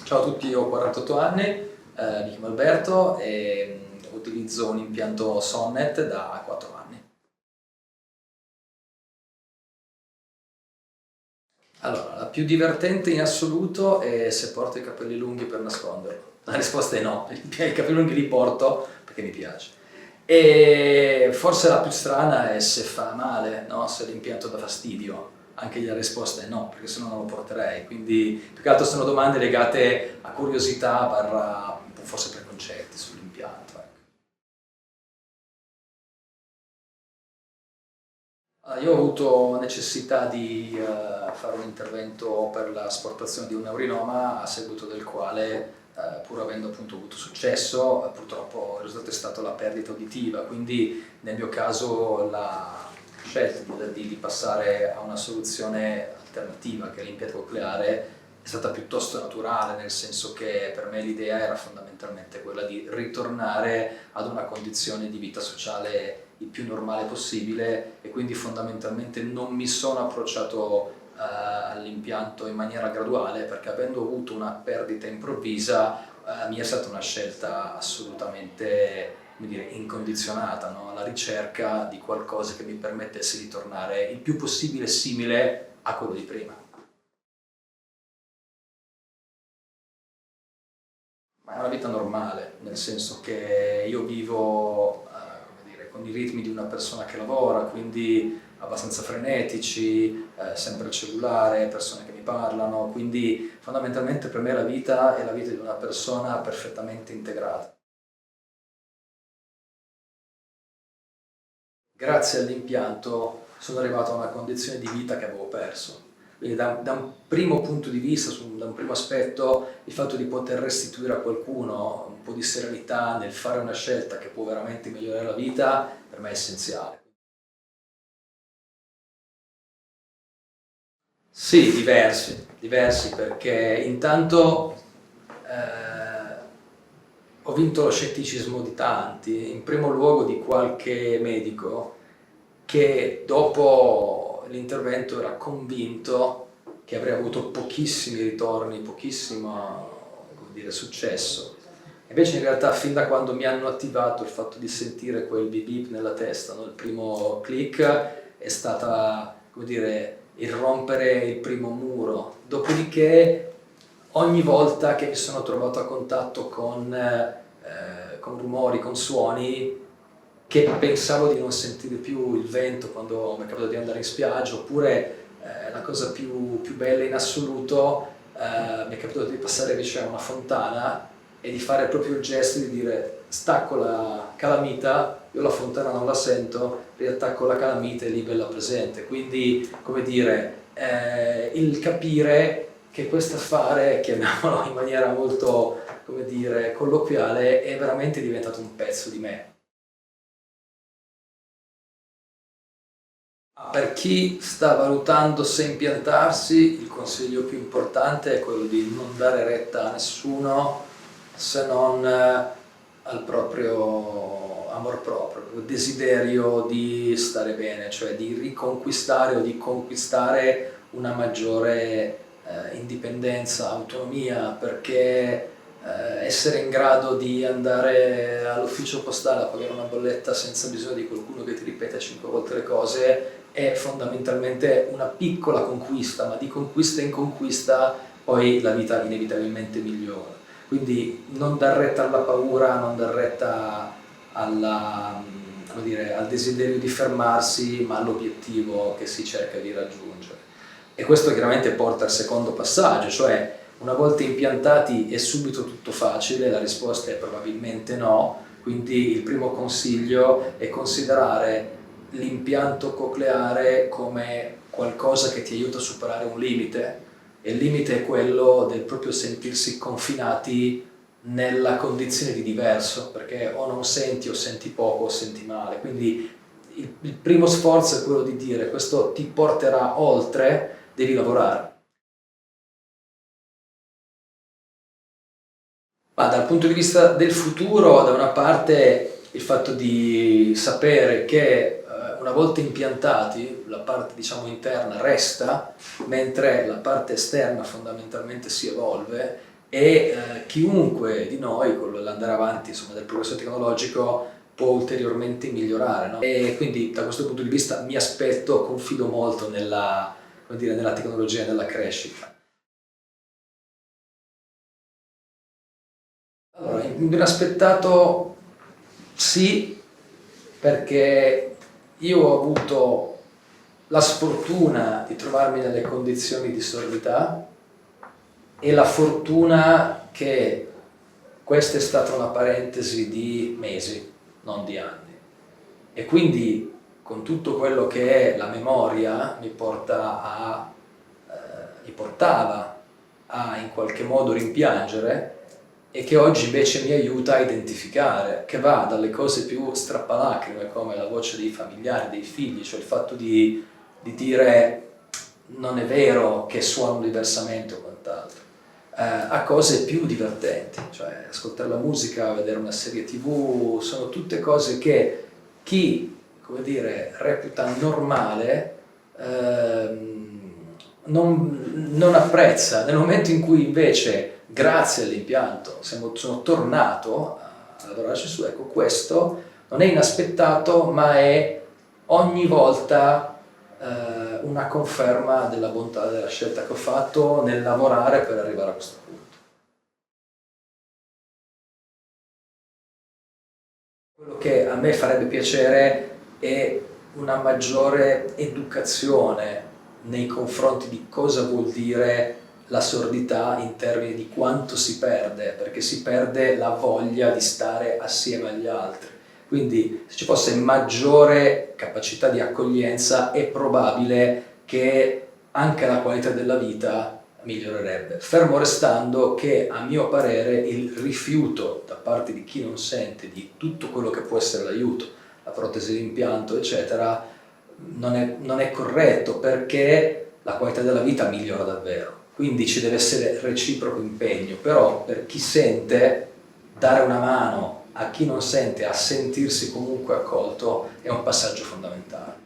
Ciao a tutti, ho 48 anni, mi chiamo Alberto e utilizzo un impianto Sonnet da 4 anni. Allora, la più divertente in assoluto è se porto i capelli lunghi per nasconderlo. La risposta è no, i capelli lunghi li porto perché mi piace. E forse la più strana è se fa male, no? Se l'impianto dà fastidio. Anche la risposta è no, perché sennò non lo porterei. Quindi più che altro sono domande legate a curiosità, barra forse preconcetti sull'impianto. Ecco. Io ho avuto necessità di fare un intervento per la sportazione di un neurinoma, a seguito del quale, pur avendo appunto avuto successo, purtroppo il risultato è stato la perdita uditiva, quindi nel mio caso la scelta di passare a una soluzione alternativa, che è l'impianto cocleare, è stata piuttosto naturale, nel senso che per me l'idea era fondamentalmente quella di ritornare ad una condizione di vita sociale il più normale possibile, e quindi fondamentalmente non mi sono approcciato all'impianto in maniera graduale, perché avendo avuto una perdita improvvisa mi è stata una scelta assolutamente, come dire, incondizionata, no? Alla ricerca di qualcosa che mi permettesse di tornare il più possibile simile a quello di prima. Ma è una vita normale, nel senso che io vivo, come dire, con i ritmi di una persona che lavora, quindi abbastanza frenetici, sempre il cellulare, persone che mi parlano, quindi fondamentalmente per me la vita è la vita di una persona perfettamente integrata. Grazie all'impianto sono arrivato a una condizione di vita che avevo perso. Quindi da un primo punto di vista, da un primo aspetto, il fatto di poter restituire a qualcuno un po' di serenità nel fare una scelta che può veramente migliorare la vita, per me è essenziale. Sì, diversi perché intanto ho vinto lo scetticismo di tanti, in primo luogo di qualche medico che dopo l'intervento era convinto che avrei avuto pochissimi ritorni, pochissimo, come dire, successo. Invece in realtà fin da quando mi hanno attivato il fatto di sentire quel beep beep nella testa, no? Il primo click è stata, come dire, il rompere il primo muro. Dopodiché ogni volta che mi sono trovato a contatto con rumori, con suoni, che pensavo di non sentire più il vento quando mi è capitato di andare in spiaggia, oppure la cosa più bella in assoluto, mi è capitato di passare vicino a una fontana e di fare proprio il gesto di dire stacco la calamita, io la fontana non la sento, riattacco la calamita e lì bella presente. Quindi, come dire, il capire che questo affare, chiamiamolo in maniera molto, come dire, colloquiale, è veramente diventato un pezzo di me. Per chi sta valutando se impiantarsi, il consiglio più importante è quello di non dare retta a nessuno se non al proprio amor proprio, il desiderio di stare bene, cioè di riconquistare o di conquistare una maggiore indipendenza, autonomia, perché essere in grado di andare all'ufficio postale a pagare una bolletta senza bisogno di qualcuno che ti ripete 5 volte le cose è fondamentalmente una piccola conquista, ma di conquista in conquista poi la vita inevitabilmente migliora. Quindi non dar retta alla paura, non dar retta come dire, al desiderio di fermarsi, ma all'obiettivo che si cerca di raggiungere. E questo chiaramente porta al secondo passaggio, cioè una volta impiantati è subito tutto facile? La risposta è probabilmente no, quindi il primo consiglio è considerare l'impianto cocleare come qualcosa che ti aiuta a superare un limite, e il limite è quello del proprio sentirsi confinati nella condizione di diverso, perché o non senti o senti poco o senti male. Quindi il primo sforzo è quello di dire questo ti porterà oltre, devi lavorare. Ma dal punto di vista del futuro, da una parte il fatto di sapere che una volta impiantati la parte, diciamo, interna resta, mentre la parte esterna fondamentalmente si evolve, chiunque di noi con l'andare avanti insomma, del progresso tecnologico può ulteriormente migliorare, no? E quindi da questo punto di vista mi aspetto, confido molto nella, come dire, nella tecnologia e nella crescita. Allora, inaspettato sì, perché io ho avuto la sfortuna di trovarmi nelle condizioni di sordità e la fortuna che questa è stata una parentesi di mesi, non di anni. E quindi con tutto quello che è la memoria mi portava a in qualche modo rimpiangere e che oggi invece mi aiuta a identificare, che va dalle cose più strappalacrime come la voce dei familiari, dei figli, cioè il fatto di dire non è vero che suonano diversamente o quant'altro, a cose più divertenti, cioè ascoltare la musica, vedere una serie TV, sono tutte cose che chi, come dire, reputa normale non apprezza. Nel momento in cui invece, grazie all'impianto, sono tornato a lavorarci su, ecco, questo non è inaspettato, ma è ogni volta una conferma della bontà della scelta che ho fatto nel lavorare per arrivare a questo punto. Quello che a me farebbe piacere è una maggiore educazione nei confronti di cosa vuol dire la sordità in termini di quanto si perde, perché si perde la voglia di stare assieme agli altri. Quindi se ci fosse maggiore capacità di accoglienza è probabile che anche la qualità della vita migliorerebbe, fermo restando che a mio parere il rifiuto da parte di chi non sente di tutto quello che può essere l'aiuto, la protesi d'impianto eccetera, non è corretto, perché la qualità della vita migliora davvero, quindi ci deve essere reciproco impegno, però per chi sente dare una mano a chi non sente a sentirsi comunque accolto è un passaggio fondamentale.